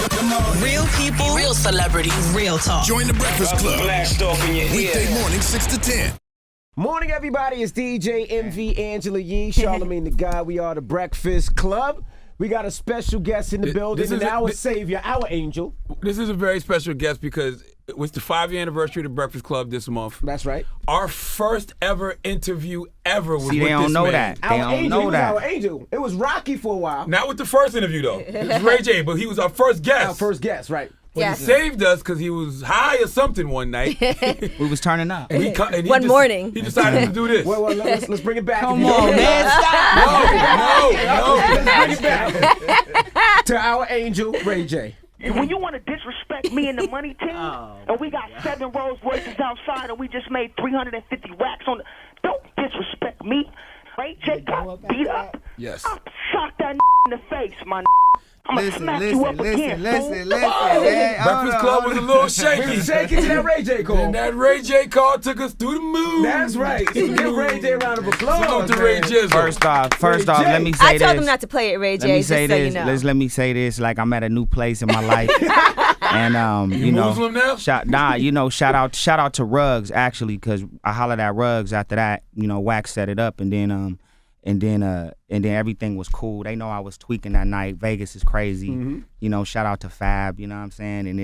Real people, real celebrities, real talk. Join the Breakfast Club. Blast off in your ear. Weekday morning, 6 to 10. Morning, everybody. It's DJ MV Angela Yee, Charlamagne the God. We are the Breakfast Club. We got a special guest in the building, and our savior, our angel. This is a very special guest because it was the 5-year anniversary of the Breakfast Club this month. That's right. Our first ever interview ever was with they don't this know man. that. They Our don't angel. know He was that. our angel. It was Rocky for a while. Not with the first interview, though. It was Ray J, but he was our first guest. Our first guest, right. But he saved us because he was high or something one night. We was turning up. And he One morning. He decided to do this. Well, let's bring it back. Come on, man. Let's bring it back to our angel, Ray J. When you want to disrespect me and the money team, and we got 7 Rolls Royces outside, and we just made 350 racks on the... Don't disrespect me. Ray J got beat up. Yes. I'll sock that in the face, my I'm going to smack you up again. Listen, Breakfast Club was a little We shaky. was shaking to that Ray J call. And that Ray J call took us through the moon. That's right. So give Ray J a round of applause. Salute to Ray Jizzle. First off, J. let me say I this. told him not to play it, Ray J, Let me just say so this. you know. Let me say this. Like I'm at a new place in my life, and You know, Muslim now? shout out to Ruggs actually, because I hollered at Ruggs after that. You know, Wax set it up, and then everything was cool. They know I was tweaking that night. Vegas is crazy. You know, shout out to Fab. You know what I'm saying? And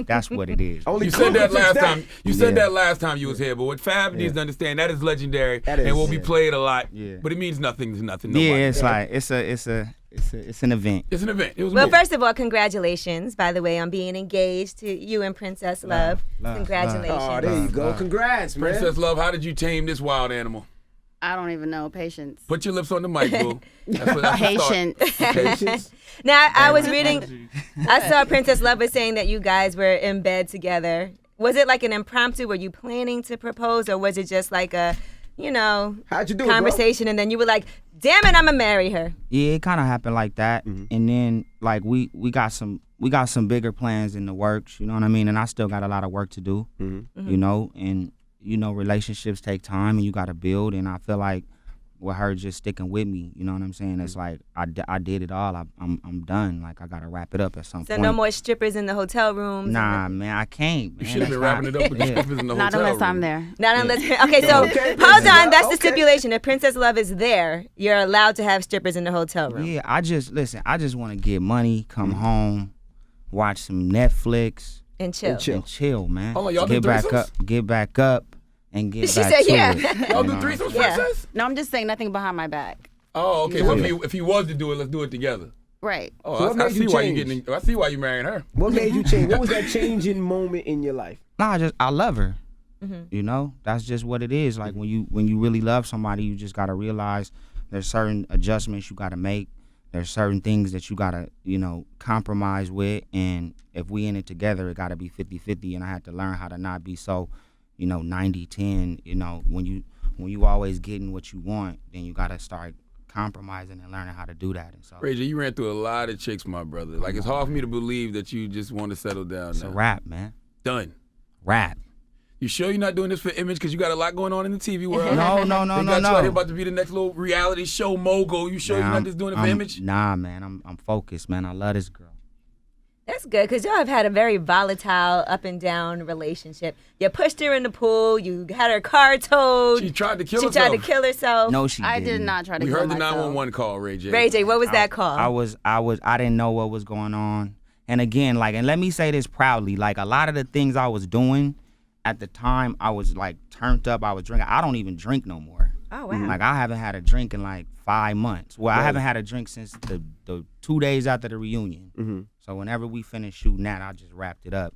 that's what it is. Only You said that Cooper fixed last time. You Yeah. said that last time you was here. But what Fab needs to understand, that is legendary That is, and will be yeah. played a lot. Yeah. But it means nothing to nothing. Yeah, Nobody. it's like it's an event. It's an event. It was a Well, movie. first of all, congratulations, by the way, on being engaged to you and Princess Love. Congratulations. Oh, there you go. Congrats, man. Princess Love, how did you tame this wild animal? I don't even know. Patience. Put your lips on the mic, boo. That's a start. Patience. Patience. Now, I was reading, I saw Princess Love was saying that you guys were in bed together. Was it like an impromptu? Were you planning to propose, or was it just like a, How'd you do conversation, and then you were like, damn it, I'm going to marry her? Yeah, it kind of happened like that, and then like we got some bigger plans in the works. You know what I mean? And I still got a lot of work to do. You know, and relationships take time, and you got to build. And I feel like with her just sticking with me, you know what I'm saying? It's like I did it all. I'm done. Like I got to wrap it up at some So point. no more strippers in the hotel rooms? Nah, man, I can't. You man. should have been That's wrapping it up with the strippers in the Not hotel unless I'm room. there. Not unless. Okay, so Okay, hold on. That's the okay. stipulation. If Princess Love is there, you're allowed to have strippers in the hotel room. Yeah, I just want to get money, come home, watch some Netflix, And chill. chill. and chill, man. Hold on, y'all do get back threesomes? up, get back up, and get She back said to yeah. it. Y'all you do know? threesomes, Yeah. Princess? No, I'm just saying nothing behind my back. Oh, okay. So if he was to do it, let's do it together. Right. Oh, So what I made see you why you change? getting. I see why you marrying her. What made you change? What was that changing moment in your life? Nah, I love her. You know, that's just what it is. Like when you really love somebody, you just gotta realize there's certain adjustments you gotta make. There's certain things that you gotta, compromise with. And if we in it together, it gotta be 50-50. And I had to learn how to not be so, 90-10. When you always getting what you want, then you gotta start compromising and learning how to do that. And so Ray J, you ran through a lot of chicks, my brother. Like, it's hard for me to believe that you just want to settle down it's now. a rap, man. Done. Rap. You sure you're not doing this for image? Because you got a lot going on in the TV world. No. They got you out here about to be the next little reality show mogul. You sure you're not just doing it for image? Nah, man. I'm focused, man. I love this girl. That's good, because y'all have had a very volatile, up and down relationship. You pushed her in the pool. You had her car towed. She tried to kill She herself. tried to kill herself. No, she I didn't. did not try to We kill heard the myself. 911 call, Ray J. Ray J, what was that call? I didn't know what was going on. And again, and let me say this proudly, a lot of the things I was doing at the time, I was turned up, I was drinking. I don't even drink no more. Oh, wow. I haven't had a drink in 5 months. Well, I haven't had a drink since the 2 days after the reunion. So whenever we finished shooting that, I just wrapped it up.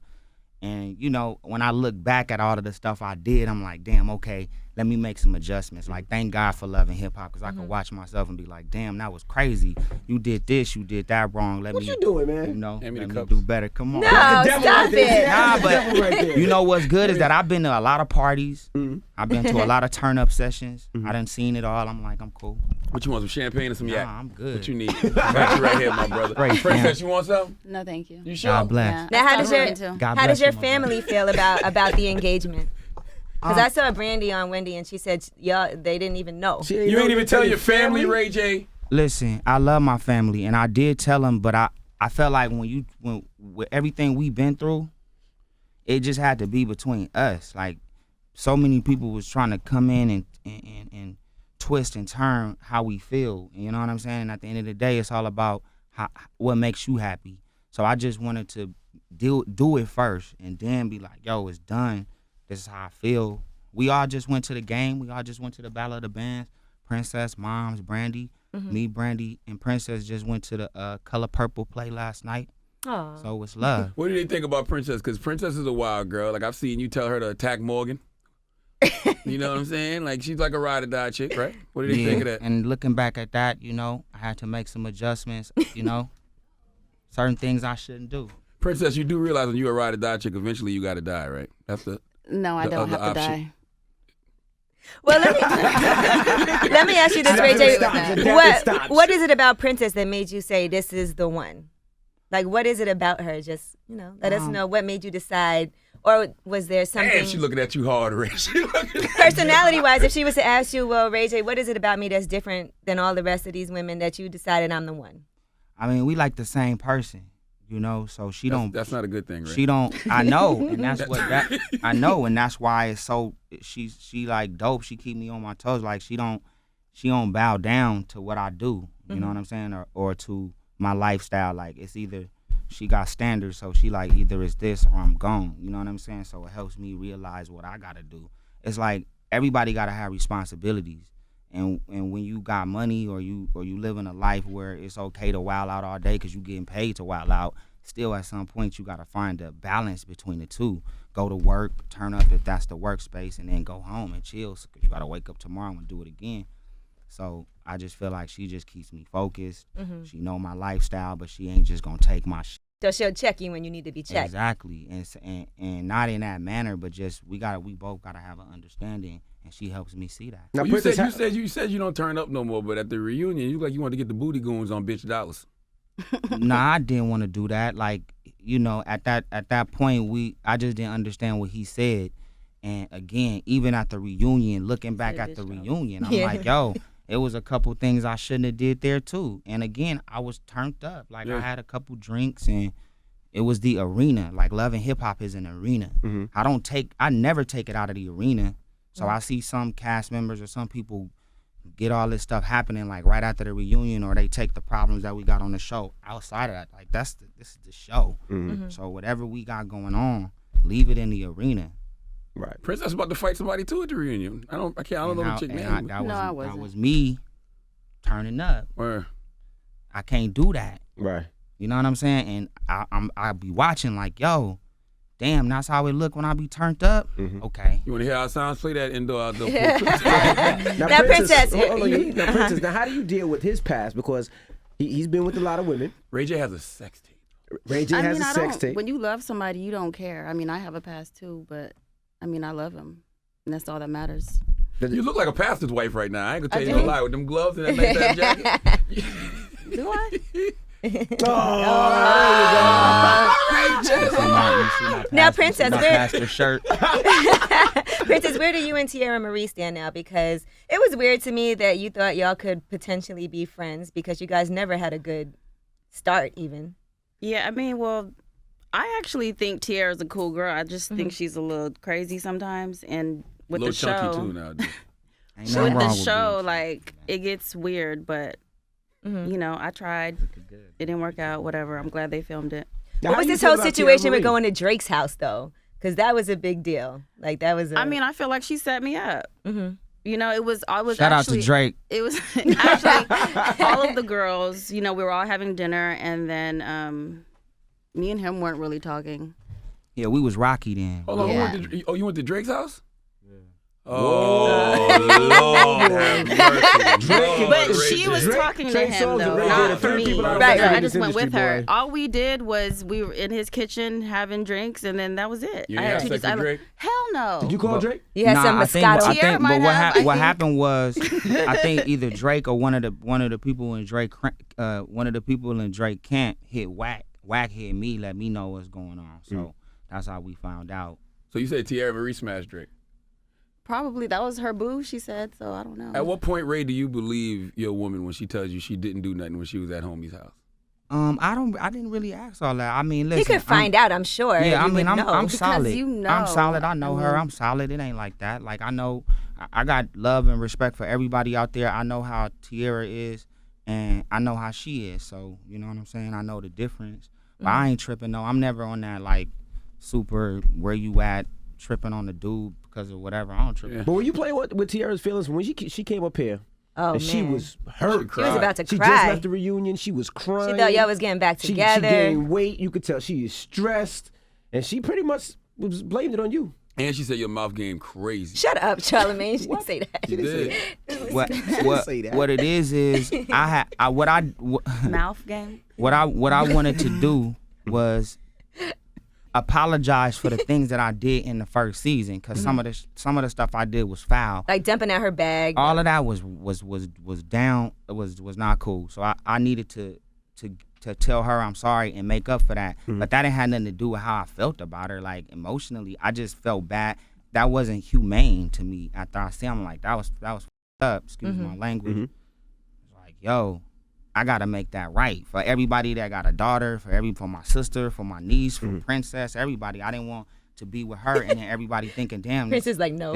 And, when I look back at all of the stuff I did, I'm like, damn, okay, let me make some adjustments. Thank God for loving hip hop, because I can watch myself and be like, damn, that was crazy. You did this, you did that wrong. What you doing, man? Hand me let the me cups. do better. Come on. No, The devil stop right there. it. Nah, The devil right there. but you know what's good is that I've been to a lot of parties. I've been to a lot of turn-up sessions. I done seen it all. I'm like, I'm cool. What you want, some champagne or some yak? Nah, I'm good. What you need? Got you right here, my brother. Great, Princess, man. you want something? No, thank you. You sure? God bless. Yeah, Now, I how does stopped your drinking, too. God how bless does your you, my family feel about the engagement? Because I saw Brandy on Wendy, and she said y'all they didn't even know. You ain't even tell your family, Ray J. Listen, I love my family, and I did tell them, but I felt like when with everything we've been through, it just had to be between us. Like so many people was trying to come in and twist and turn how we feel. You know what I'm saying? And at the end of the day, it's all about what makes you happy. So I just wanted to do it first and then be like, yo, it's done. This is how I feel. We all just went to the game. We all just went to the Battle of the Bands. Princess, Moms, Brandy, me, Brandy, and Princess just went to the Color Purple play last night. Aww. So it's love. What do they think about Princess? Because Princess is a wild girl. Like, I've seen you tell her to attack Morgan. You know what I'm saying? Like, she's like a ride or die chick, right? What do they think of that? And looking back at that, you know, I had to make some adjustments, you know, certain things I shouldn't do. Princess, you do realize when you're a ride or die chick, eventually you got to die, right? That's the No, I the don't have other to option. die. Well, let me ask you this, Ray J. What is it about Princess that made you say this is the one? Like, what is it about her? Just, you know, let us know what made you decide, or was there something? Damn, she looking at you hard, Ray. Personality-wise, if she was to ask you, well, Ray J, what is it about me that's different than all the rest of these women that you decided I'm the one? I mean, we like the same person, you know, so she don't. That's not a good thing, right? She don't. I know, and that's what I know, and that's why it's so. She like dope. She keep me on my toes. Like she don't bow down to what I do. You know what I'm saying, or to my lifestyle. Like it's either she got standards, so she like either it's this or I'm gone. You know what I'm saying? So it helps me realize what I gotta do. It's like everybody gotta have responsibilities. And when you got money or you living a life where it's okay to wild out all day because you getting paid to wild out, still at some point you got to find a balance between the two. Go to work, turn up if that's the workspace, and then go home and chill because you got to wake up tomorrow and do it again. So I just feel like she just keeps me focused. She know my lifestyle, but she ain't just going to take my shit. So she'll check you when you need to be checked. Exactly. And not in that manner, but just we both got to have an understanding. And she helps me see that. Well, you said you don't turn up no more, but at the reunion, you want to get the booty goons on Bitch Dollars. Nah, I didn't want to do that. Like, you know, at that point, I just didn't understand what he said. And again, even at the reunion, looking back at the reunion, I'm like, yo, it was a couple things I shouldn't have did there too. And again, I was turned up. Like I had a couple drinks and it was the arena. Like Love and Hip Hop is an arena. I never take it out of the arena. So I see some cast members or some people get all this stuff happening like right after the reunion, or they take the problems that we got on the show outside of that. Like this is the show. So whatever we got going on, leave it in the arena. Right. Princess about to fight somebody too at the reunion. I don't know the chick name. That was me turning up. Where? I can't do that. Right. You know what I'm saying? And I'll be watching like, yo, damn, that's how it look when I be turned up? Okay. You want to hear how it sounds? Play that indoor outdoor. Now, Princess. Now, Princess, now how do you deal with his past? Because he's been with a lot of women. Ray J has a sex tape. Ray J has a sex tape. When you love somebody, you don't care. I mean, I have a past too, but I mean, I love him. And that's all that matters. You look like a pastor's wife right now. I ain't going to tell you no lie with them gloves and that nice ass jacket. Do I? Now, Princess, pastor shirt. Princess, where do you and Tierra Marie stand now? Because it was weird to me that you thought y'all could potentially be friends because you guys never had a good start even. Yeah, I mean, well, I actually think Tierra's a cool girl. I just think she's a little crazy sometimes. And with the show, chunky too now. with the show, like, it gets weird, but you know, I tried. It didn't work out, whatever. I'm glad they filmed it. What was this whole situation with going to Drake's house, though? Because that was a big deal. Like, that was I mean, I feel like she set me up. You know, I was Shout actually, out to Drake. It was actually all of the girls, you know, we were all having dinner, and then me and him weren't really talking. Yeah, we was rocky then. Hold on, Yeah. you went to Drake's house? Oh, Lord have mercy. But she was talking to him, though, not me. Right. I just went with her. All we did was we were in his kitchen having drinks, and then that was it. You had sex with Drake? Hell no. Did you call Drake? You had some I think, Moscato. Tierra but might have. what happened was, I think either Drake or one of the people in Drake, one of the people in Drake camp hit Whack. Whack hit me, let me know what's going on. So that's how we found out. So you said Tierra Marie smashed Drake. Probably that was her boo, she said, so I don't know. At what point, Ray, do you believe your woman when she tells you she didn't do nothing when she was at homie's house? I didn't really ask all that. I mean, listen. He could find out, I'm sure. Yeah, I You mean, would know. I'm Because solid. you know. I'm solid. I know her. I'm solid. It ain't like that. Like, I know, I got love and respect for everybody out there. I know how Tierra is, and I know how she is. So, you know what I'm saying? I know the difference. But I ain't tripping, no. I'm never on that, like, super where you at, tripping on the dude because of whatever. I don't trip. Yeah. But when you play with Tierra's feelings, when she came up here, Oh, and she man. was hurt. She was about to She cry. just left the reunion. She was crying. She thought y'all was getting back She together. gained weight. You could tell she is stressed, and she pretty much was blamed it on you. And she said your mouth game crazy. Shut up, Charlamagne. She didn't say that. She did. What it is Mouth game. what I wanted to do was apologize for the things that I did in the first season, because some of the stuff I did was foul. Like dumping out her bag. All of that was down, was not cool. So I needed to tell her I'm sorry and make up for that. But that didn't have nothing to do with how I felt about her. Like, emotionally, I just felt bad. That wasn't humane to me. After I see, I'm like, that was f***ed up. Excuse my language. Like, yo, I gotta make that right for everybody that got a daughter, for my sister, for my niece, for Princess, everybody. I didn't want to be with her, and then everybody thinking, damn, Princess like, no.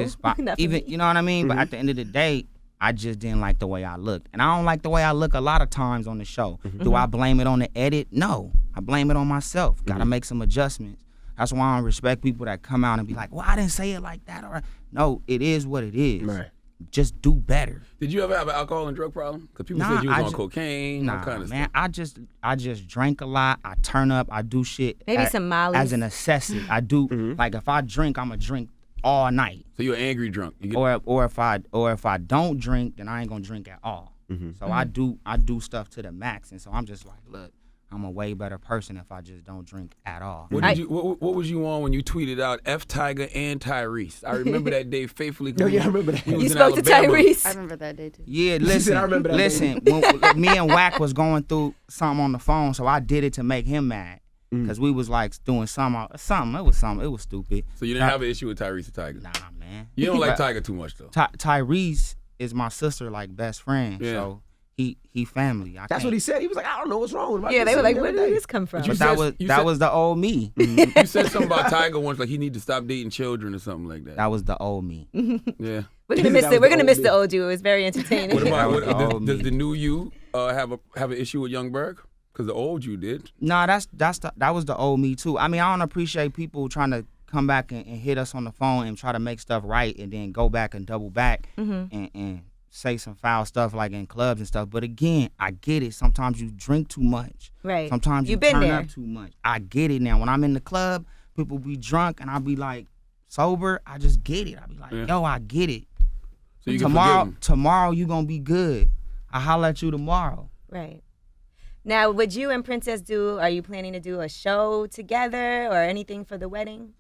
even, you know what I mean? But at the end of the day, I just didn't like the way I looked, and I don't like the way I look a lot of times on the show. Do I blame it on the edit? No, I blame it on myself. Gotta make some adjustments. That's why I don't respect people that come out and be like, well, I didn't say it like that. Or no, it is what it is. Right. Just do better. Did you ever have an alcohol and drug problem? Because people said you was on cocaine, all kind of man, stuff. I just drank a lot. I turn up. I do shit. Maybe some Molly. as a necessity. I do like, if I drink, I'ma drink all night. So you're an angry drunk. You get, Or if I don't drink, then I ain't gonna drink at all. So I do stuff to the max, and so I'm just like, look, I'm a way better person if I just don't drink at all. what was you on when you tweeted out F Tiger and Tyrese? I remember that day faithfully. No, yeah, I remember that. You spoke to Tyrese. I remember that day too. Yeah, said, listen, "I remember that listen. When me and Wack was going through something on the phone, so I did it to make him mad, because we was like doing something. It was stupid. So you didn't have an issue with Tyrese and Tiger? Nah, man. You don't like Tiger too much though. Tyrese is my sister, like, best friend. Yeah. So he family. That's what he said. He was like, I don't know what's wrong with my Yeah, they were like, where day. did this come from? But you But said- that was the old me. You said something about Tiger once, like he need to stop dating children or something like that. That was the old me. Yeah. We're gonna miss it. We're gonna miss the old you. It was very entertaining. What about That was the old does me. the new you have an issue with Young Berg? Because the old you did. Nah, that was the old me too. I mean, I don't appreciate people trying to come back and hit us on the phone and try to make stuff right, and then go back and double back and say some foul stuff, like in clubs and stuff. But again, I get it. Sometimes you drink too much. Right. Sometimes you You've been turn there. up too much. I get it now. When I'm in the club, people be drunk and I be like sober. I just get it. I be like, yo, I get it. So you can forgive him. Tomorrow you gonna be good. I holler at you tomorrow. Right. Now, would you and Princess are you planning to do a show together or anything for the wedding?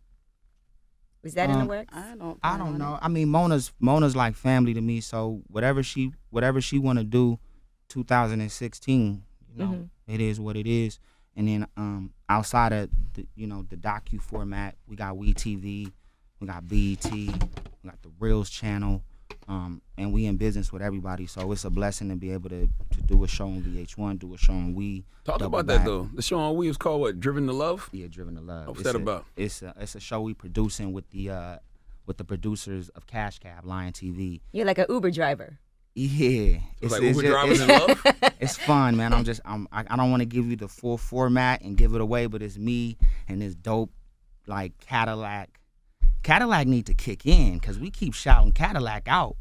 Is that in the works? I don't know. I mean, Mona's like family to me. So whatever she want to do, 2016, you know, it is what it is. And then outside of the docu format, we got WeTV, we got BET, we got the Reels channel, and we in business with everybody. So it's a blessing to be able to do a show on VH1, do a show on We. Talk Double about Back. that though. The show on We is called what? Driven to Love? Yeah, Driven to Love. What's that about? It's a show we producing with the producers of Cash Cab, Lion TV. You're like an Uber driver. Yeah, It's like Uber drivers in love? It's fun, man. I don't want to give you the full format and give it away, but it's me and this dope, like, Cadillac. Cadillac need to kick in, because we keep shouting Cadillac out,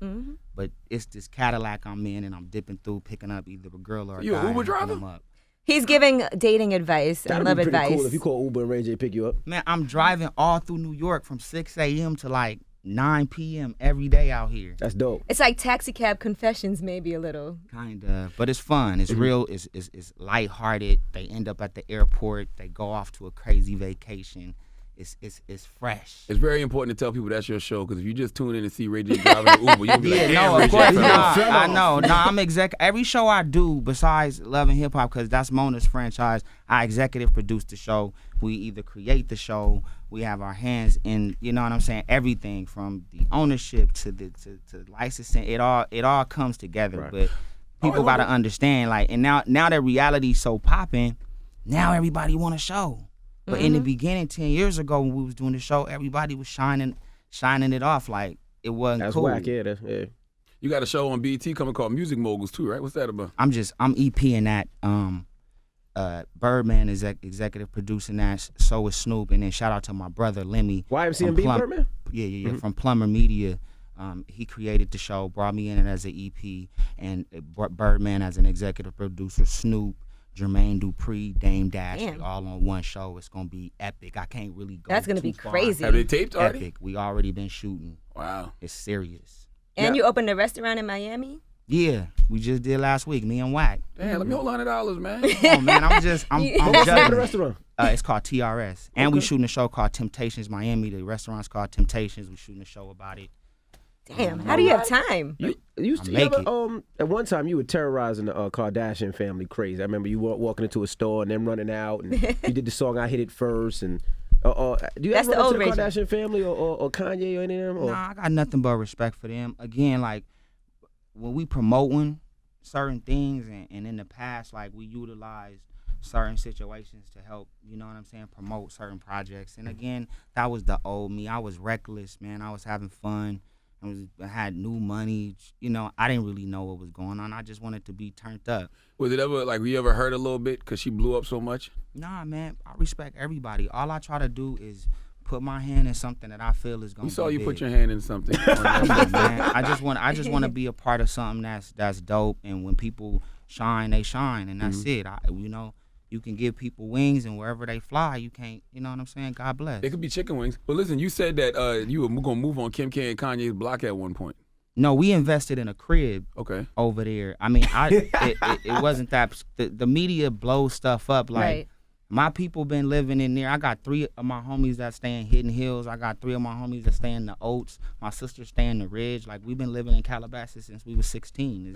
but it's this Cadillac I'm in, and I'm dipping through, picking up either a girl or a You guy. an Uber and picking driver? them up. He's giving dating advice and That'd love be pretty advice. cool if you call Uber and Ray J pick you up. Man, I'm driving all through New York from 6 a.m. to like 9 p.m. every day out here. That's dope. It's like taxi cab confessions, maybe a little. Kinda, but it's fun. It's real. It's lighthearted. They end up at the airport. They go off to a crazy vacation. It's fresh. It's very important to tell people that's your show, because if you just tune in and see Ray J driving an Uber, you'll be like, Yeah, damn, no, Ray of J course fell not. off. I know. No, I'm every show I do besides Love and Hip Hop, because that's Mona's franchise. I executive produce the show. We either create the show. We have our hands in, you know what I'm saying, everything from the ownership to the to licensing. It all comes together. Right. But People gotta understand, like, and now that reality's so popping, now everybody want a show. But in the beginning, 10 years ago when we was doing the show, everybody was shining it off like it wasn't That's cool. whack, yeah. You got a show on BET coming called Music Moguls too, right? What's that about? I'm EPing that. Birdman is executive producing that. So is Snoop, and then shout out to my brother Lemmy. YMCMB Birdman? Yeah. From Plumber Media. He created the show, brought me in as an EP, and Birdman as an executive producer. Snoop, Jermaine Dupri, Dame Dash, all on one show. It's gonna be epic. I can't really go. That's gonna be crazy. Have they taped already? Epic. We already been shooting. Wow. It's serious. And you opened a restaurant in Miami? Yeah, we just did last week. Me and Wack. Damn, let me hold $100, man. Oh man, I'm What's the name of the restaurant? It's called TRS, and we shooting a show called Temptations Miami. The restaurant's called Temptations. We shooting a show about it. Damn, how do you have time? You ever, at one time you were terrorizing the Kardashian family crazy. I remember you walking into a store and them running out, and you did the song "I Hit It First." And do you That's ever run the into old the Kardashian family or Kanye or any of them? Or? Nah, I got nothing but respect for them. Again, like when we promoting certain things, and in the past, like we utilized certain situations to help, you know what I'm saying, promote certain projects. And again, that was the old me. I was reckless, man. I was having fun. I had new money. You know, I didn't really know what was going on. I just wanted to be turned up. Was it ever, like, you ever hurt a little bit because she blew up so much? Nah, man. I respect everybody. All I try to do is put my hand in something that I feel is going to be We saw you big. put your hand in something. Man, I just want to be a part of something that's dope. And when people shine, they shine. And that's it. You know, you can give people wings, and wherever they fly, you can't, you know what I'm saying? God bless. They could be chicken wings. But listen, you said that you were going to move on Kim K and Kanye's block at one point. No, we invested in a crib over there. I mean, it wasn't that. The media blows stuff up. Like, my people been living in there. I got 3 of my homies that stay in Hidden Hills. I got 3 of my homies that stay in the Oats. My sister stay in the Ridge. Like, we've been living in Calabasas since we was 16.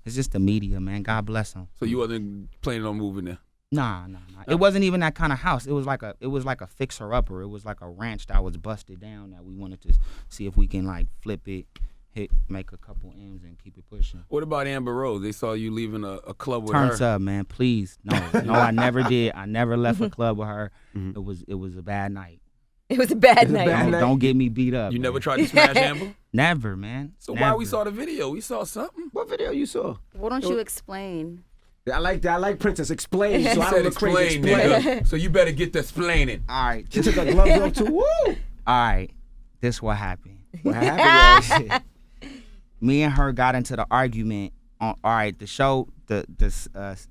It's just the media, man. God bless them. So you wasn't planning on moving there? Nah. It wasn't even that kind of house. It was like a fixer upper. It was like a ranch that was busted down that we wanted to see if we can like flip it, make a couple M's and keep it pushing. What about Amber Rose? They saw you leaving a club with Turns her. up, man. Please, no, I never did. I never left a club with her. It was a bad night. It was a bad night. Don't get me beat up. You man. never tried to smash Amber? Never, man. So why we saw the video? We saw something. What video you saw? Why don't you explain? I like Princess. Explain. So I said don't look crazy. explain, nigga. So you better get the explaining. All right. She took her gloves off too. Woo! All right. This what happened. What happened was me and her got into the argument on. All right, the show. I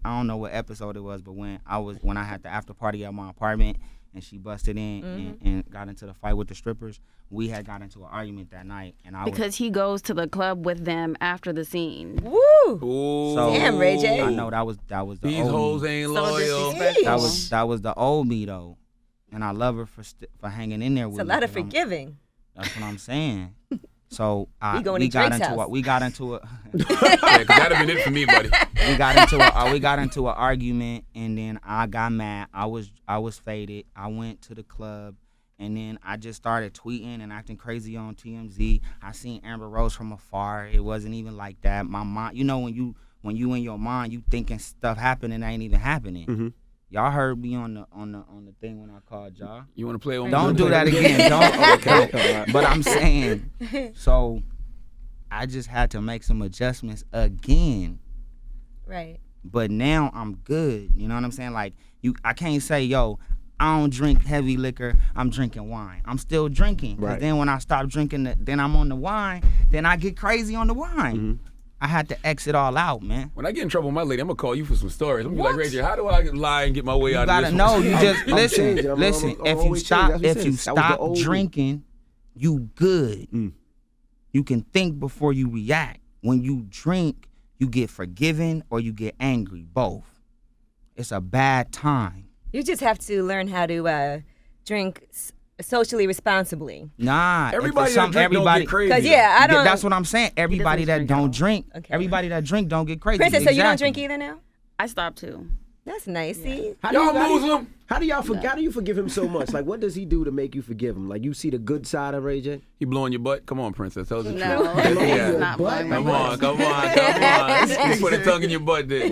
don't know what episode it was, but when I had the after party at my apartment and she busted in and got into the fight with the strippers, we had got into an argument that night, and because he goes to the club with them after the scene. Woo! Ooh. So, damn, Ray J. I know that was the These old hoes me. ain't So loyal. disrespectful. That was the old me though, and I love her for hanging in there with It's a me. lot of 'cause forgiving. That's what I'm saying. So We going we to got Drake's into house. we got into a Yeah, 'cause that'd have been it for me, buddy. we got into an argument, and then I got mad. I was faded. I went to the club, and then I just started tweeting and acting crazy on TMZ. I seen Amber Rose from afar. It wasn't even like that. My mind, you know, when you in your mind, you thinking stuff happening that ain't even happening. Y'all heard me on the thing when I called y'all. You want to play on? Don't do that again. Don't. But I'm saying, so I just had to make some adjustments again. Right. But now I'm good. You know what I'm saying? Like I can't say, yo, I don't drink heavy liquor. I'm drinking wine. I'm still drinking. Right. Then when I stop drinking, then I'm on the wine. Then I get crazy on the wine. I had to exit all out, man. When I get in trouble with my lady, I'm gonna call you for some stories. I'm gonna be like, Ray J, how do I lie and get my way out of this? You gotta know. You just changing. listen. I'm If you always stop drinking, you good. You can think before you react. When you drink, you get forgiven or you get angry. Both. It's a bad time. You just have to learn how to drink socially responsibly. Nah, everybody don't get crazy. Because I don't. That's what I'm saying. Everybody that don't drink, everybody that drink don't get crazy. Princess, so you don't drink either now? I stopped too. That's nice. See, Y'all Muslim? How do you forgive him so much? Like, what does he do to make you forgive him? Like, you see the good side of Ray J? He blowing your butt? Come on, Princess. Tell us the truth. No, Yeah. he's not blowing my Come butt. on, come on. Just put a tongue in your butt, then.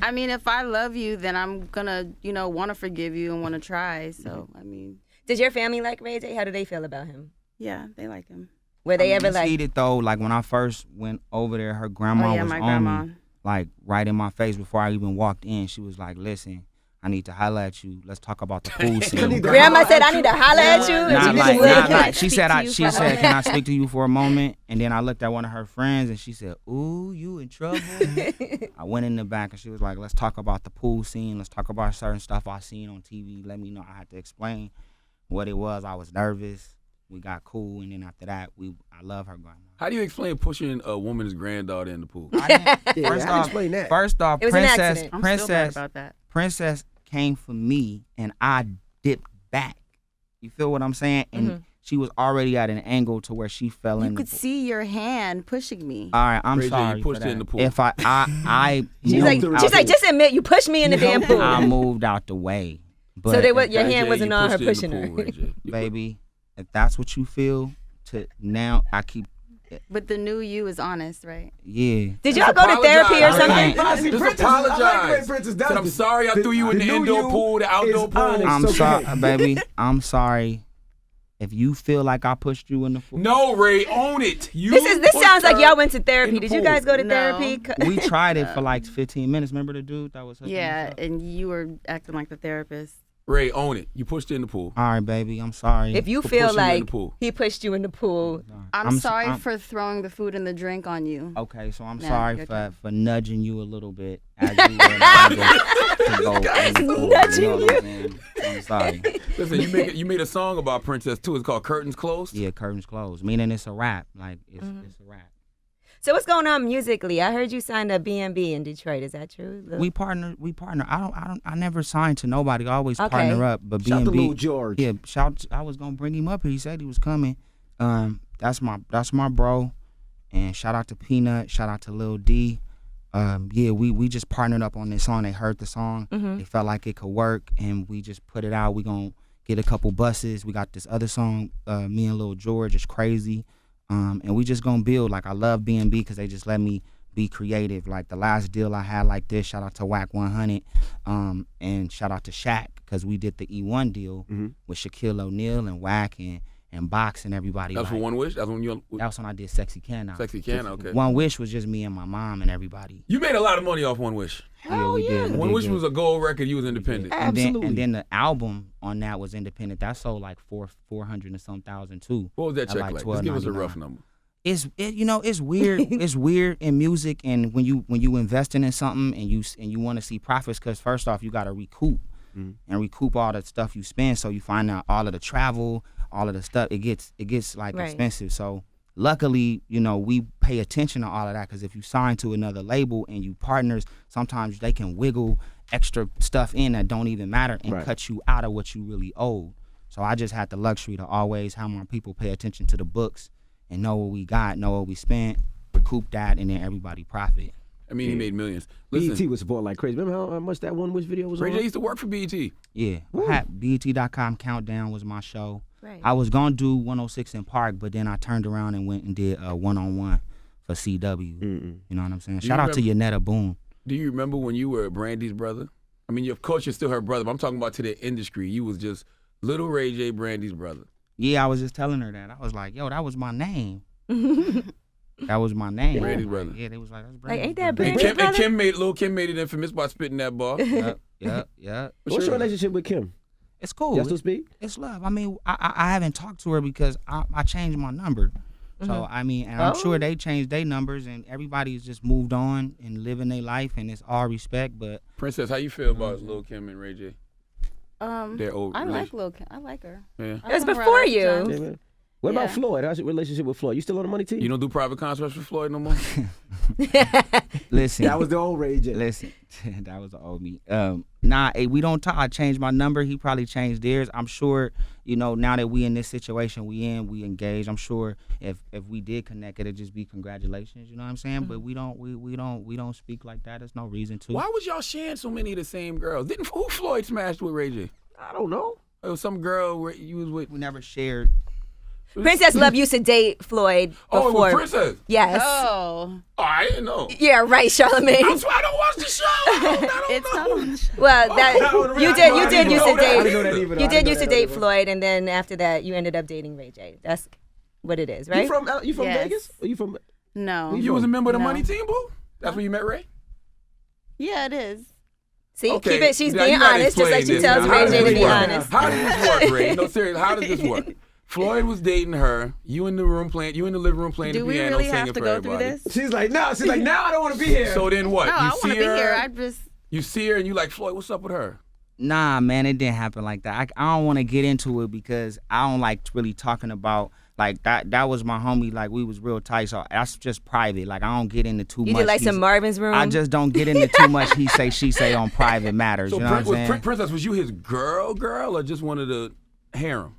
I mean, if I love you, then I'm gonna, want to forgive you and want to try. So, I mean, Did your family like Ray J? How do they feel about him? yeah, they like him. Were they ever It's like? heated though. Like when I first went over there, her grandma was my on grandma. me, like right in my face before I even walked in. She was like, "Listen, I need to holler at you. Let's talk about the pool scene." Grandma said, "I need to holler at you." And Not you like, just not went- like. She said, "Can I speak to you for a moment?" And then I looked at one of her friends and she said, "Ooh, you in trouble." I went in the back and she was like, "Let's talk about the pool scene. Let's talk about certain stuff I seen on TV. Let me know." I had to explain what it was. I was nervous. We got cool, and then after that, I love her grandma. How do you explain pushing a woman's granddaughter in the pool? How do you explain that? First off, It was an accident. I'm still mad about that. Princess came for me, and I dipped back. You feel what I'm saying? And she was already at an angle to where she fell in. You could see your hand pushing me. All right, I'm Ray J, sorry. you pushed for her that. in the pool. If I She's like, just admit you pushed me in the damn pool. I moved out the way. But So they what? Your Ray J, hand wasn't you on her pushed her pushing in the her. pool, Ray J. You baby, if that's what you feel, to now I keep. But the new you is honest, right? Yeah. Did y'all go to therapy or Apologize. something? Just apologize. Said, I'm sorry I threw you in the indoor pool, the outdoor pool. I'm okay. sorry, baby. I'm sorry. If you feel like I pushed you in the pool, No, Ray, own it. You This pushed sounds like her y'all went to in therapy. the Did you pool. guys go to No. therapy? we tried it for like 15 minutes. Remember the dude that was hooking us Yeah, up? and you were acting like the therapist. Ray, own it. You pushed her in the pool. All right, baby. I'm sorry. If you For feel pushing you in like the pool. he pushed you in the pool, I'm sorry for throwing the food and the drink on you. Okay, so I'm Nah, sorry your for, turn. for nudging you a little bit as you were in the go in the pool, nudging you know what I'm saying? I'm sorry. Listen, you made a song about Princess too. It's called Curtains Closed. Yeah, curtains closed. Meaning it's a wrap. Like it's a wrap. so what's going on musically? I heard you signed a B&B in Detroit. Is that true? We partner. I never signed to nobody. I always Okay. partner up. But Shout to B&B. Lil George. Yeah, I was gonna bring him up here. He said he was coming. That's my bro. And shout out to Peanut. Shout out to Lil D. Yeah, we just partnered up on this song. They heard the song. They felt like it could work, and we just put it out. We gonna get a couple buses. We got this other song, me and Lil George, is crazy. And we just gonna build. Like I love B&B because they just let me be creative. Like the last deal I had like this, shout out to Wack 100, and shout out to Shaq because we did the E1 deal with Shaquille O'Neal and Wack and Box and everybody. That's for like, One Wish. That's when you. that was when I did Sexy Can. Sexy Can, okay. One Wish was just me and my mom and everybody. You made a lot of money off One Wish. Yeah, we did. One Wish was a gold record. You was independent. Absolutely. And then the album on that was independent. That sold like 400 and some thousand too. What was that At check like like? Just give us a rough $12.99. number. It's weird. It's weird in music, and when you investing in something and you want to see profits, because first off you got to recoup and recoup all the stuff you spend. So you find out all of the travel, all of the stuff. It gets like Right. expensive. So luckily, we pay attention to all of that, because if you sign to another label and you partners, sometimes they can wiggle extra stuff in that don't even matter and Right. cut you out of what you really owe. So I just had the luxury to always have my people pay attention to the books and know what we got, know what we spent, recoup that, and then everybody profit. I mean, he made millions. BET Listen, was supporting like crazy. Remember how much that One Wish video was Ray on? J used to work for BET. Yeah, BET.com Countdown was my show. Right. I was gonna do 106 in Park, but then I turned around and went and did a one-on-one for CW. You know what I'm saying? Shout out to Yanetta Boone. Do you remember when you were Brandy's brother? I mean, of course, you're still her brother, but I'm talking about to the industry. You was just little Ray J, Brandy's brother. Yeah, I was just telling her that. I was like, yo, that was my name. That was my name. Brandy's brother. Yeah, they was like, that's Like, Brandy's ain't that brother. And Brandy's brother? Kim made it infamous by spitting that bar. Yep. What's your relationship with Kim? It's cool. Y'all still speak? It's love. I mean, I haven't talked to her because I changed my number. So, I mean, and I'm sure they changed their numbers, and everybody's just moved on and living their life, and it's all respect. But Princess, how you feel about Lil Kim and Ray J? Their old I like relation. Lil Kim. I like her. Yeah. I It was hung around before her a few you. times. Yeah, man. What about Floyd? How's your relationship with Floyd? You still on the money team? You don't do private contracts for Floyd no more? Listen. That was the old Ray J. Listen, that was the old me. Nah, we don't talk. I changed my number. He probably changed theirs. I'm sure, now that we in this situation we engaged. I'm sure if we did connect, it'd just be congratulations. You know what I'm saying? But we don't speak like that. There's no reason to. Why was y'all sharing so many of the same girls? Who Floyd smashed with Ray J? I don't know. It was some girl where you was with. We never shared. Princess Love used to date Floyd before. Oh, it was Princess? Yes. Oh. I didn't know. Yeah, right, Charlamagne. That's why I don't watch the show. I don't know. Not on the show. Well, you did used to date. You did used to date Floyd, and then after that, you ended up dating Ray J. That's what it is, right? You from Yes. Vegas? Or you from? No. You was a member of the No. Money Team, boo? That's where you met Ray? Yeah, it is. See, Okay. keep it. She's Now, being you gotta honest, just like explain she this. tells Now, Ray how J does to this be work? honest. How does this work, Ray? No, seriously, how does this work? Floyd was dating her. You in the living room playing Do the we piano, really singing have to for go everybody. through this? She's like, now I don't want to be here. So then what? No, you I want to see be her, here. I just. You see her and you like, Floyd, what's up with her? Nah, man, it didn't happen like that. I don't want to get into it because I don't like really talking about like that. That was my homie. Like we was real tight, so that's just private. Like I don't get into too much. You did like some He's- Marvin's Room. I just don't get into too much he say she say on private matters. So You know what I'm saying? Princess, was you his girl, or just one of the harem?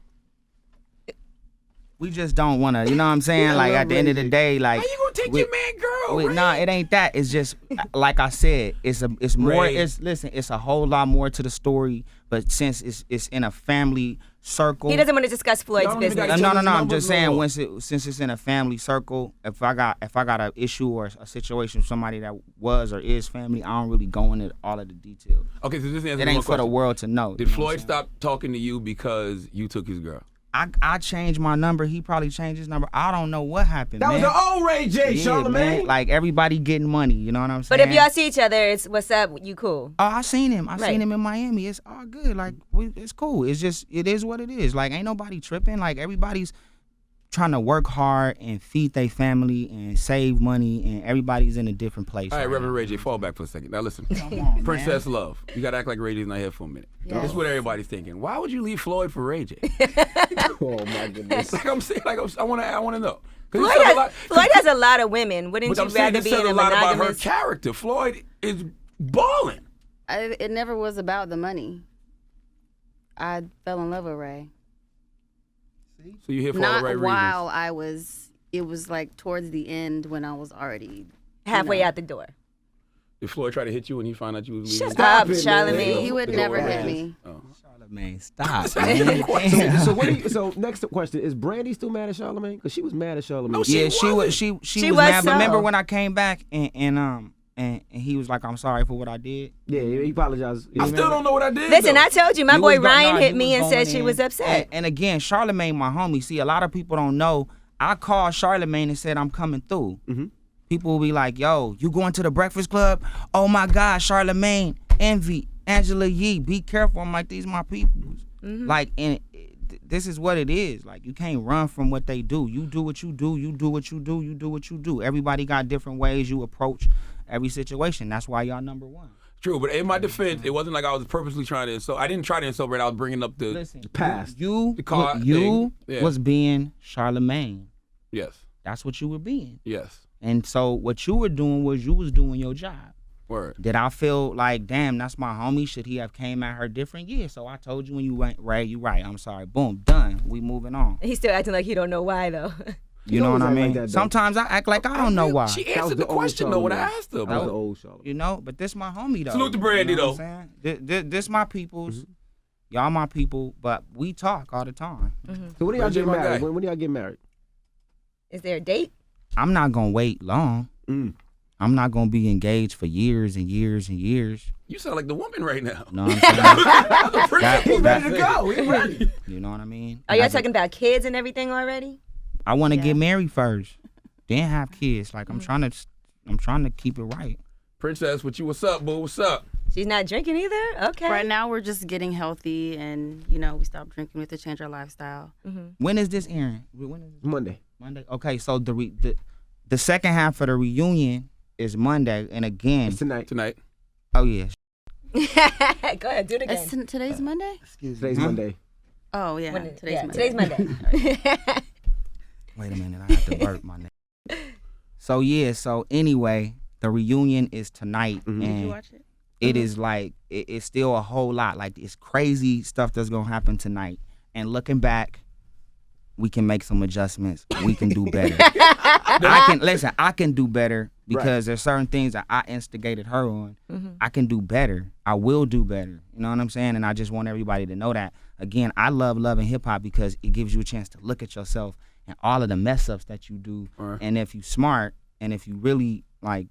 We just don't want to. You know what I'm saying? Like at the end of the day, like How you gonna take your man girl? Ray? nah, it ain't that. It's just like I said. It's more. Ray. It's a whole lot more to the story. But since it's in a family circle, He doesn't want to discuss Floyd's Y'all don't even business. got- No. I'm numbers just saying, low. since it's in a family circle, if I got an issue or a situation with somebody that was or is family, I don't really go into all of the details. Okay, so this answers It one ain't for the question. world to know. Did you know what Floyd I'm saying? stop talking to you because you took his girl? I changed my number. He probably changed his number. I don't know what happened. That was man. the old Ray J, Yeah, Charlamagne. man. Like everybody getting money. You know what I'm saying? But if y'all see each other, it's what's up, you cool. Oh, I seen him. I Right. seen him in Miami. It's all good. Like it's cool. It's just it is what it is. Like ain't nobody tripping. Like everybody's trying to work hard and feed their family and save money, and everybody's in a different place. All right, now. Reverend Ray J, fall back for a second. Now listen, on, Princess Love, you gotta act like Ray J's not here for a minute. This is what everybody's thinking. Why would you leave Floyd for Ray J? Oh my goodness. Like I'm saying, I want to know. 'Cause Floyd it says a lot- has a lot of women. Wouldn't But you I'm saying rather it be says in a a lot about her monogamous? character. Floyd is balling. It never was about the money. I fell in love with Ray. So you here for all the Not right while reasons. I was. It was like towards the end when I was already Halfway out the door. Did Floyd try to hit you when he found out you was leaving? Shut up, it, man. Charlamagne. He would never hit me. Man, stop. Man. So next question is Brandy still mad at Charlamagne? Because she was mad at Charlamagne. No, Yeah, she was She was was mad. But so. remember when I came back and he was like, "I'm sorry for what I did." Yeah, he apologized. I still don't know what I did. Listen, though. I told you, my You boy was go- Ryan nah, hit you me was and said going she in. was upset. And again, Charlamagne, my homie. See, a lot of people don't know. I called Charlamagne and said I'm coming through. Mm-hmm. People will be like, "Yo, you going to the Breakfast Club? Oh my God, Charlamagne, Envy, Angela Yee. Be careful." I'm like, these my peoples. Like, and this is what it is. Like, you can't run from what they do. You do what you do. You do what you do. You do what you do. Everybody got different ways you approach every situation. That's why y'all number one. True, but in my defense, it wasn't like I was purposely trying to insult. I didn't try to insult Ray. I was bringing up the Listen, past. You The car you thing. Yeah. was being Charlamagne. yes, That's what you were being. yes. And so what you were doing was you was doing your job. Word. Did I feel like, damn, that's my homie? Should he have came at her different? Yeah. So I told you when you went, Ray, you right. I'm sorry. Boom, done. We moving on. He's still acting like he don't know why though. You know what I always act mean? like that, though. Sometimes I act like I don't know why. She That was answered the the old question though when I Charlamagne. asked her. That was Bro. the old Charlamagne. You know, but this my homie though. Salute to Brandy, you know what though. I'm saying? This my peoples. Y'all my people, but we talk all the time. So when do y'all Ray J get my married? guy. When do y'all get married? Is there a date? I'm not gonna wait long. I'm not gonna be engaged for years and years and years. You sound like the woman right now. You know what I'm saying? He's ready to go. He's ready. You know what I mean? Are y'all Like, talking about kids and everything already? I want to get married first, then have kids. Like I'm trying to keep it right. Princess, what's up, boo? What's up? She's not drinking either? Okay. Right now, we're just getting healthy, and we stopped drinking. We have to change our lifestyle. When is this airing? When is it? Monday. Monday. Okay, so the second half of the reunion is Monday, and again, It's tonight. Tonight. oh yeah, Go ahead, do it again. Today's Monday? Today's Monday. Oh, yeah. When- Today's yeah, Monday. Today's Monday. Wait a minute, I have to burp my name. So yeah, so anyway, the reunion is tonight, and Did you watch it? it is like it's still a whole lot. Like it's crazy stuff that's gonna happen tonight. And looking back, we can make some adjustments. We can do better. I can do better because there's certain things that I instigated her on. I can do better. I will do better. You know what I'm saying? And I just want everybody to know that. Again, I love loving hip hop because it gives you a chance to look at yourself and all of the mess ups that you do. And if you smart and if you really like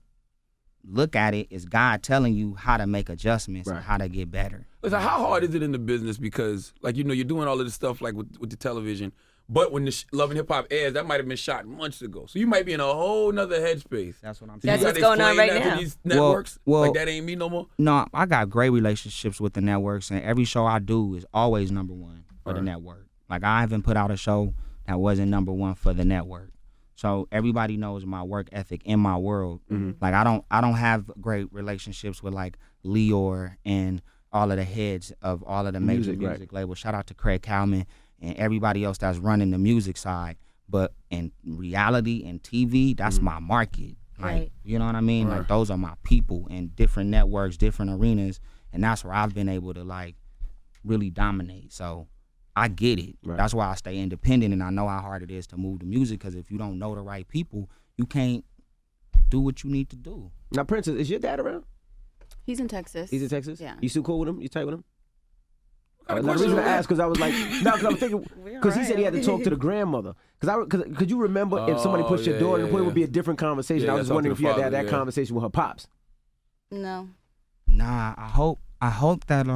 look at it, it's God telling you how to make adjustments and how to get better. Listen, how hard is it in the business? Because like you're doing all of this stuff like with the television. But when the Love and Hip Hop airs, that might have been shot months ago. So you might be in a whole nother headspace. That's what I'm saying. That's what's going on right now. To these networks? Well, like that ain't me no more? No, I got great relationships with the networks, and every show I do is always number one for the network. Like I haven't put out a show that wasn't number one for the network. So everybody knows my work ethic in my world. Like I don't have great relationships with like Leor and all of the heads of all of the major music labels. Shout out to Craig Cowman and everybody else that's running the music side. But in reality and TV, that's my market. Like, you know what I mean? Like those are my people in different networks, different arenas. And that's where I've been able to like really dominate. So I get it. That's why I stay independent and I know how hard it is to move the music because if you don't know the right people, you can't do what you need to do. Now, Princess, is your dad around? He's in Texas. He's in Texas? Yeah. You still cool with him? You tight with him? The reason I asked because I was like, no, because I'm thinking, because he said he had to talk to the grandmother. Because could you remember if somebody pushed your daughter, it would be a different conversation. I was wondering if you had to have that conversation with her pops. No. Nah, I hope that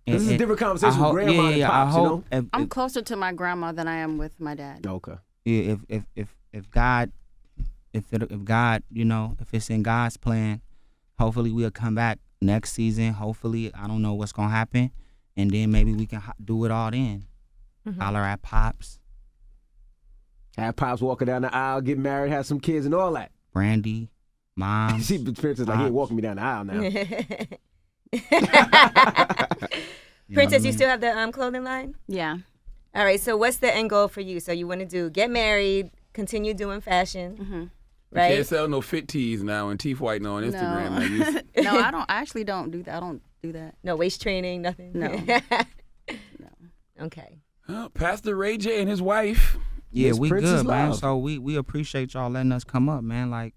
this is a different conversation with grandma and pops. I hope I'm closer to my grandma than I am with my dad. Okay. Yeah, if God, you know, if it's in God's plan, hopefully we'll come back next season. Hopefully, I don't know what's gonna happen. And then maybe we can do it all then. Holler at Pops. Have Pops walking down the aisle, get married, have some kids and all that. Brandy, Mom. See, Princess like, he ain't walking me down the aisle now. Princess, you still have the clothing line? Yeah. All right, so what's the end goal for you? So you want to get married, continue doing fashion, right? You can't sell no fit tees now and teeth whitening on Instagram. No. Like you. No, I actually don't do that. I don't do that. No waist training, nothing? No. No. Okay. Pastor Ray J and his wife. Yeah, Miss we Princess good, man. Love. So we appreciate y'all letting us come up, man. Like,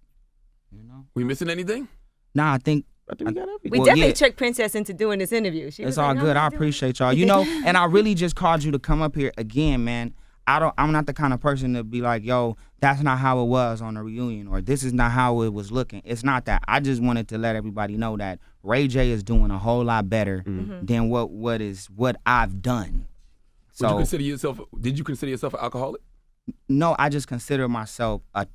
you know. We missing anything? Nah, I think we got everything. We definitely tricked Princess into doing this interview. It's all good. I appreciate y'all. You know, and I really just called you to come up here again, man. I'm not the kind of person to be like, yo, that's not how it was on the reunion, or this is not how it was looking. It's not that. I just wanted to let everybody know that Ray J is doing a whole lot better than what I've done. So, did you consider yourself an alcoholic? No, I just consider myself a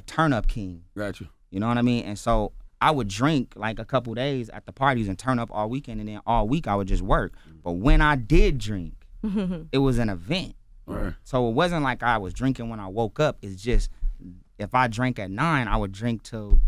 turn-up king. Got you. You know what I mean? And so I would drink like a couple days at the parties and turn up all weekend, and then all week I would just work. But when I did drink, it was an event. Right. So it wasn't like I was drinking when I woke up. It's just if I drank at 9, I would drink till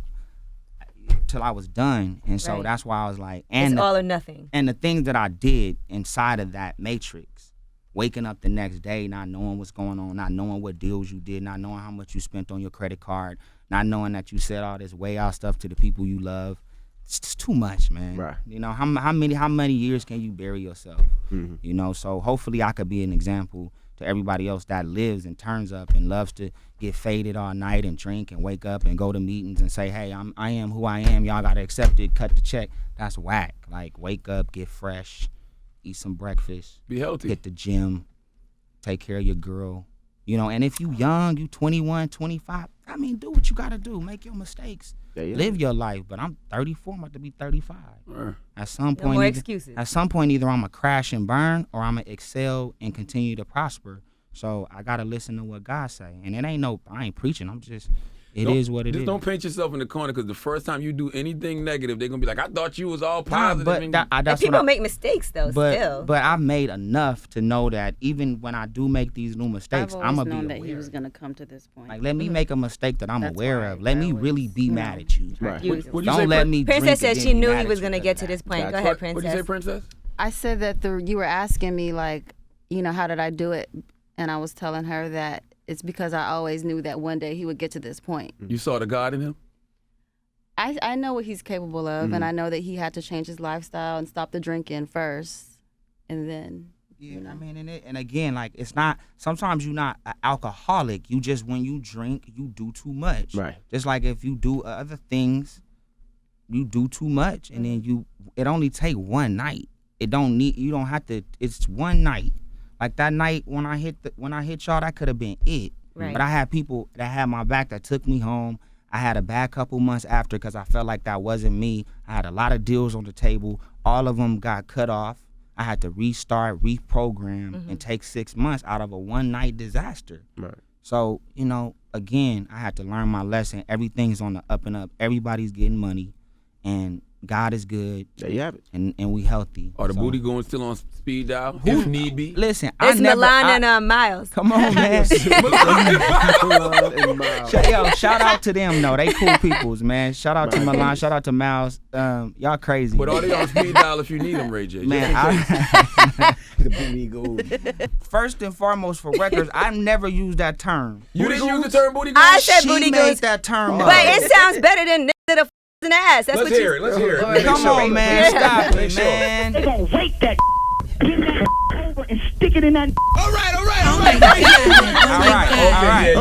I was done. And so that's why I was like, it's all or nothing. And the things that I did inside of that matrix, waking up the next day, not knowing what's going on, not knowing what deals you did, not knowing how much you spent on your credit card, not knowing that you said all this way out stuff to the people you love. It's just too much, man. Right. You know, how many years can you bury yourself? You know, so hopefully I could be an example to everybody else that lives and turns up and loves to get faded all night and drink and wake up and go to meetings and say, hey, I am who I am. Y'all gotta accept it, cut the check. That's whack. Like, wake up, get fresh, eat some breakfast, be healthy, hit the gym, take care of your girl. You know, and if you young, you 21, 25, I mean, do what you gotta do. Make your mistakes. Live your life. But I'm 34, I'm about to be 35. At some point, no more excuses. At some point, either I'm gonna crash and burn or I'm gonna excel and continue to prosper. So I gotta listen to what God say. And it ain't I ain't preaching. I'm just, it is what it is. Just don't paint yourself in the corner, because the first time you do anything negative, they're gonna be like, I thought you was all positive. But people make mistakes though. Still. But I've made enough to know that even when I do make these new mistakes, I'm gonna be aware. That he was gonna come to this point. Like, let me make a mistake that I'm aware of. Let me really be mad at you. Right. Don't let me. Princess said she knew he was gonna get to this point. Go ahead, Princess. What did you say, Princess? I said that you were asking me, like, you know, how did I do it? And I was telling her that it's because I always knew that one day he would get to this point. You saw the God in him? I know what he's capable of, and I know that he had to change his lifestyle and stop the drinking first, and then. Yeah, I mean, and again, like, it's not, sometimes you're not an alcoholic. You just, when you drink, you do too much. Right. Just like if you do other things, you do too much, and then it only take one night. You don't have to, it's one night. Like that night when I hit y'all, that could have been it. Right. But I had people that had my back that took me home. I had a bad couple months after because I felt like that wasn't me. I had a lot of deals on the table. All of them got cut off. I had to restart, reprogram, and take 6 months out of a one-night disaster. Right. So, again, I had to learn my lesson. Everything's on the up and up. Everybody's getting money, and God is good. There you have it. And we healthy. Are the booty going still on speed dial if need be? Listen, It's Milan and Miles. Come on, man. Shout out to them, though. They cool peoples, man. Shout out to Milan. Shout out to Miles. Y'all crazy. But are they on speed dial if you need them, Ray J? Man, The booty gold. first and foremost for records, I never used that term. You didn't use the term booty goons? I said She booty made goons, that term up. but it sounds better than nigga the an ass. That's Let's what hear you. it. Let's hear it. Lord, Make Come sure. on, man. Stop Make it, sure. man. They gonna rape that bring that over and stick it in that All right. All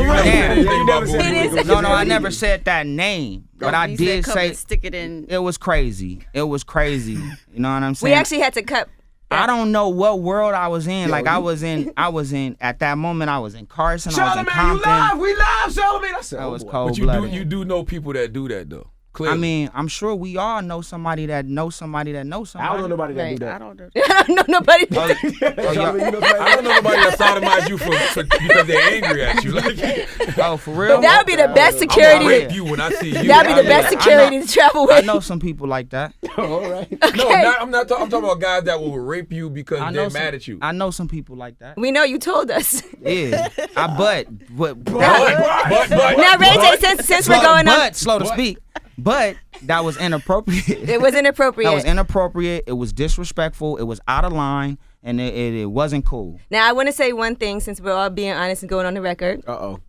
right. Yeah, you never said It booty is- goons. No, I never said that name, but I You did said come say and stick it in. it was crazy. It was crazy. You know what I'm We saying? actually had to cut. I don't know what world I was in. Like I was in at that moment. I was in Carson. I was in Compton. We live, Charlamagne. I said, I was boy. cold But blooded. you do know people that do that though. Clearly. I mean, I'm sure we all know somebody that knows somebody that knows somebody. I don't know nobody that do I that. don't do I don't know nobody. Charlamagne, you know somebody I don't know nobody that sodomized you because they're angry at you. Like, Oh, for real? That would be the best I'm gonna security. rape you when I see you. That'd be the best I know. security to travel I with. know some people like that. All right. No, I'm talking about guys that will rape you because I know they're some, mad at you. I know some people like that. We know you told us. Yeah. Now, But Ray J, since we're going on, slow to speak. But that was inappropriate. it was inappropriate. That was inappropriate. It was disrespectful. It was out of line, and it wasn't cool. Now I want to say one thing, since we're all being honest and going on the record. Uh-oh.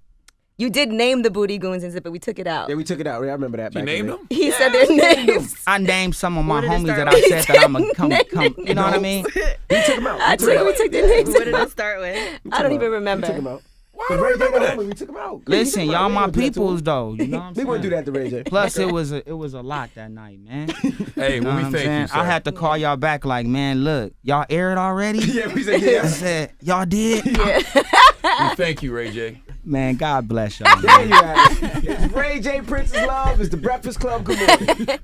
You did name the booty goons, but we took it out. Yeah, we took it out. I remember that. you back named in the them? He said their names. I named some of my Where did it homies start that I with? said that I'm gonna come. You know what I mean? day. We took them out. We took their names. What did it start with? I don't even We took them remember. out. Why do I remember that? We took them out. Listen, We took 'em y'all out. my We wouldn't do that to peoples 'em. though. You know what I'm We saying? wouldn't do that to Ray J. Plus, it was a lot that night, man. Hey, You know well, what we I'm thank saying? you, sir. I had to call y'all back like, man, look, y'all aired already? Yeah, we said I yeah. said, y'all did? We thank you, Ray J. Man, God bless y'all. There Man. you have it. It's Ray J. Prince's Love. It's the Breakfast Club. Good morning.